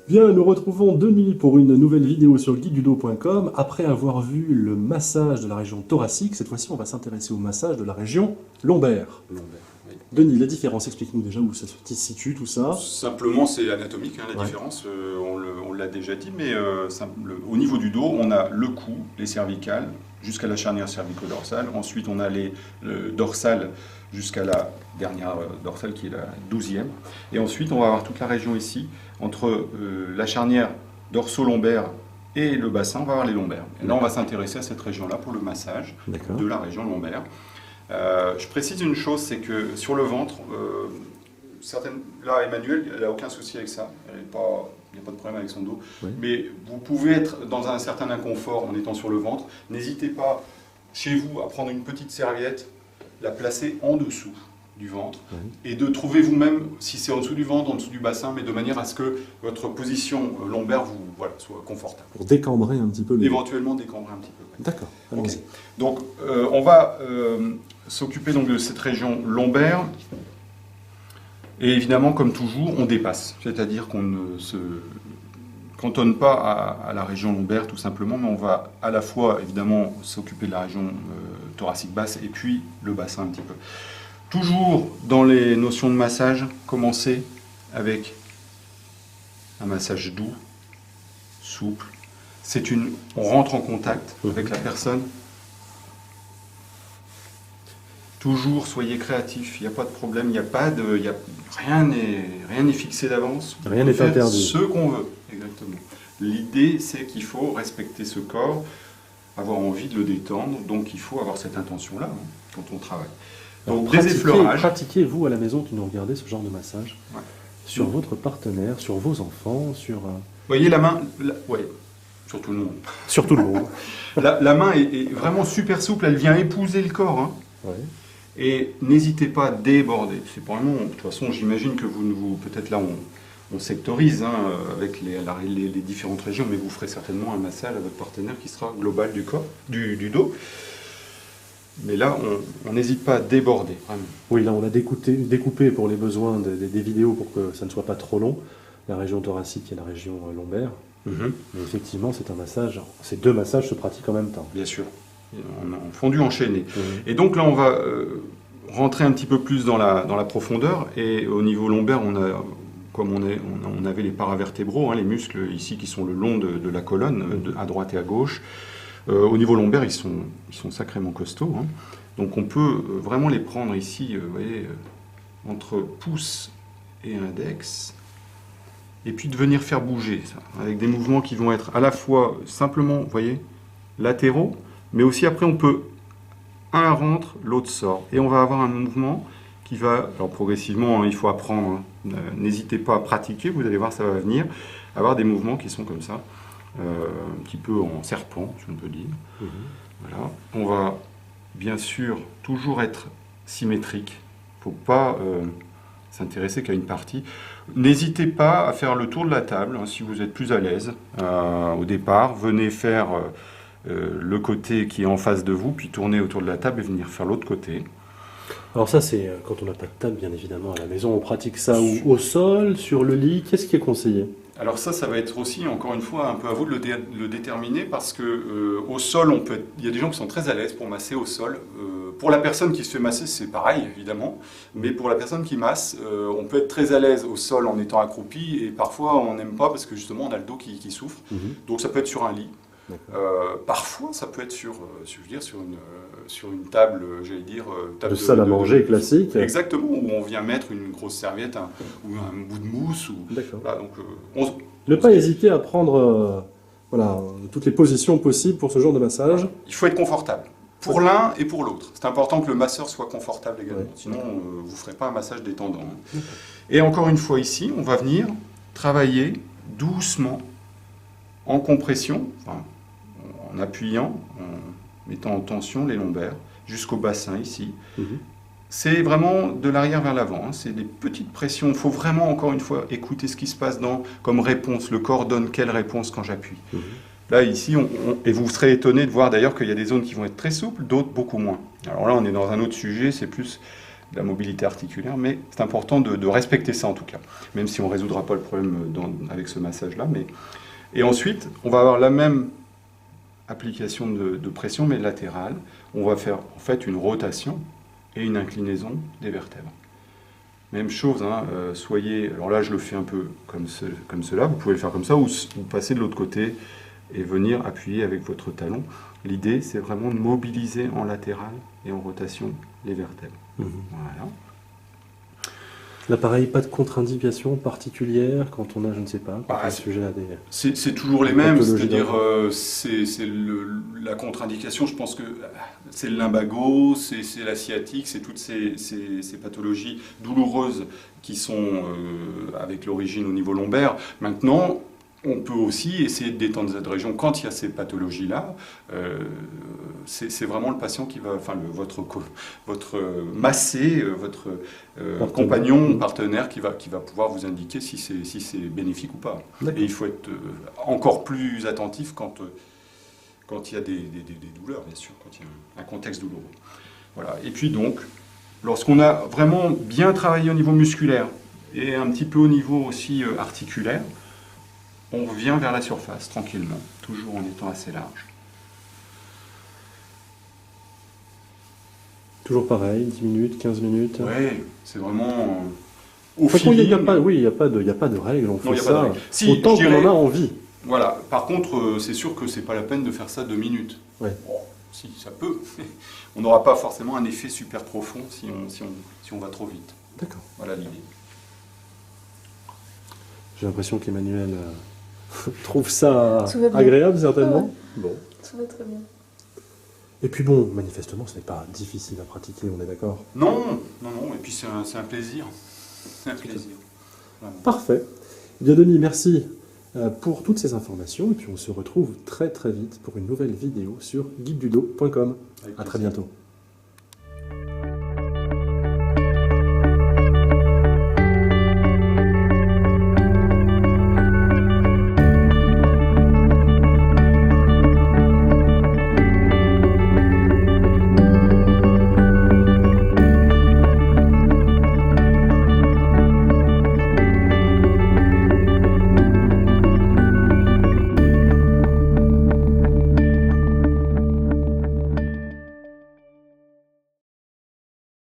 Bien, nous retrouvons Denis pour une nouvelle vidéo sur guidedudo.com. Après avoir vu le massage de la région thoracique, cette fois-ci on va s'intéresser au massage de la région lombaire. Lombaire, oui. Denis, la différence, explique-nous déjà où ça se situe tout ça. Simplement, c'est anatomique, hein, la différence, on l'a déjà dit, mais au niveau du dos, on a le cou, les cervicales, jusqu'à la charnière cervico-dorsale. Ensuite, on a le dorsal jusqu'à la dernière dorsale qui est la 12e. Et ensuite, on va avoir toute la région ici, entre la charnière dorso-lombaire et le bassin, on va avoir les lombaires. Et là, on va s'intéresser à cette région-là pour le massage de la région lombaire. Je précise une chose, c'est que sur le ventre, là, Emmanuel, elle n'a aucun souci avec ça. Il n'y a pas de problème avec son dos. Oui. Mais vous pouvez être dans un certain inconfort en étant sur le ventre. N'hésitez pas, chez vous, à prendre une petite serviette, la placer en dessous du ventre, et de trouver vous-même, si c'est en dessous du ventre, en dessous du bassin, mais de manière à ce que votre position lombaire soit confortable. Pour décambrer un petit peu. Éventuellement décambrer un petit peu. Ouais. D'accord, allons-y. Okay. Donc, on va s'occuper donc de cette région lombaire. Et évidemment, comme toujours, on dépasse. C'est-à-dire qu'on ne se cantonne pas à la région lombaire, tout simplement, mais on va à la fois, évidemment, s'occuper de la région thoracique basse et puis le bassin un petit peu. Toujours dans les notions de massage, commencer avec un massage doux, souple. On rentre en contact avec la personne. Toujours, soyez créatifs, il n'y a pas de problème, rien n'est fixé d'avance. Rien n'est interdit. Ce qu'on veut, exactement. L'idée, c'est qu'il faut respecter ce corps, avoir envie de le détendre, donc il faut avoir cette intention-là quand on travaille. Donc, des effleurages. Pratiquez-vous à la maison qui nous regardez ce genre de massage sur votre partenaire, sur vos enfants, sur... Vous voyez la main, oui, sur tout le monde. Sur tout le monde. La main est vraiment super souple, elle vient épouser le corps. Hein. Ouais. Et n'hésitez pas à déborder. C'est vraiment, de toute façon, j'imagine que peut-être là, on sectorise avec les différentes régions, mais vous ferez certainement un massage à votre partenaire qui sera global du corps, du dos. Mais là, on n'hésite pas à déborder, vraiment. Oui, là, on a découpé pour les besoins des vidéos pour que ça ne soit pas trop long, la région thoracique et la région lombaire. Mais effectivement, c'est un massage. Ces deux massages se pratiquent en même temps. Bien sûr. En fondu enchaîné. Et donc là, on va rentrer un petit peu plus dans la profondeur. Et au niveau lombaire, comme on avait les paravertébraux, les muscles ici qui sont le long de la colonne, à droite et à gauche. Au niveau lombaire, ils sont sacrément costauds. Hein. Donc on peut vraiment les prendre ici, vous voyez, entre pouce et index. Et puis de venir faire bouger ça, avec des mouvements qui vont être à la fois simplement, vous voyez, latéraux, mais aussi après on peut, un rentre, l'autre sort. Et on va avoir un mouvement qui va, alors progressivement, il faut apprendre, n'hésitez pas à pratiquer, vous allez voir, ça va venir, avoir des mouvements qui sont comme ça, un petit peu en serpent, si on peut dire. Voilà. On va bien sûr toujours être symétrique, il ne faut pas s'intéresser qu'à une partie. N'hésitez pas à faire le tour de la table, si vous êtes plus à l'aise au départ, venez faire... le côté qui est en face de vous, puis tourner autour de la table et venir faire l'autre côté. Alors ça, c'est quand on n'a pas de table, bien évidemment, à la maison. On pratique ça au sol, sur le lit. Qu'est-ce qui est conseillé? Alors ça va être aussi, encore une fois, un peu à vous de le déterminer, parce que au sol, il y a des gens qui sont très à l'aise pour masser au sol. Pour la personne qui se fait masser, c'est pareil, évidemment, mais pour la personne qui masse, on peut être très à l'aise au sol en étant accroupi, et parfois on n'aime pas parce que justement on a le dos qui souffre. Donc ça peut être sur un lit. Parfois, ça peut être sur une table, j'allais dire... table de salle à manger classique. Exactement, où on vient mettre une grosse serviette ou un bout de mousse. D'accord. Donc, ne pas hésiter à prendre toutes les positions possibles pour ce genre de massage. Il faut être confortable, pour l'un et pour l'autre. C'est important que le masseur soit confortable également, sinon vous ne ferez pas un massage détendant. Et encore une fois ici, on va venir travailler doucement, en compression, en appuyant, en mettant en tension les lombaires, jusqu'au bassin ici. C'est vraiment de l'arrière vers l'avant, c'est des petites pressions. Il faut vraiment, encore une fois, écouter ce qui se passe comme réponse. Le corps donne quelle réponse quand j'appuie. Là, ici, et vous serez étonné de voir d'ailleurs qu'il y a des zones qui vont être très souples, d'autres beaucoup moins. Alors là, on est dans un autre sujet, c'est plus de la mobilité articulaire, mais c'est important de respecter ça en tout cas, même si on ne résoudra pas le problème avec ce massage-là. Et ensuite, on va avoir la même application de pression, mais latérale. On va faire en fait une rotation et une inclinaison des vertèbres. Même chose, hein, alors là je le fais un peu comme cela, vous pouvez le faire comme ça, ou passer de l'autre côté et venir appuyer avec votre talon. L'idée, c'est vraiment de mobiliser en latéral et en rotation les vertèbres. Voilà. Là, pareil, pas de contre-indication particulière quand on a, je ne sais pas, un sujet à des... C'est toujours les mêmes, c'est-à-dire la contre-indication, je pense que c'est le lumbago, c'est la sciatique, c'est toutes ces pathologies douloureuses qui sont avec l'origine au niveau lombaire. Maintenant, on peut aussi essayer de détendre cette région quand il y a ces pathologies-là. C'est vraiment le patient qui va, enfin votre massé, votre compagnon, partenaire qui va pouvoir vous indiquer si c'est bénéfique ou pas. Et il faut être encore plus attentif quand il y a des douleurs, bien sûr, quand il y a un contexte douloureux. Voilà. Et puis donc, lorsqu'on a vraiment bien travaillé au niveau musculaire et un petit peu au niveau aussi articulaire, on revient vers la surface, tranquillement, toujours en étant assez large. Toujours pareil, 10 minutes, 15 minutes. Oui, c'est vraiment au feeling. Il n'y a pas de règle, on fait ça si, autant qu'on en a envie. Voilà, par contre, c'est sûr que c'est pas la peine de faire ça 2 minutes. Ouais. Bon, si, ça peut. On n'aura pas forcément un effet super profond si on va trop vite. D'accord. Voilà l'idée. J'ai l'impression qu'Emmanuel trouve ça agréable, certainement. Ah ouais. Bon. Tout va très bien. Et puis bon, manifestement, ce n'est pas difficile à pratiquer, on est d'accord? Non. Et puis c'est un plaisir. C'est un plaisir. Vraiment. Parfait. Bien, Denis, merci pour toutes ces informations. Et puis on se retrouve très très vite pour une nouvelle vidéo sur guidedudo.com. À très bientôt.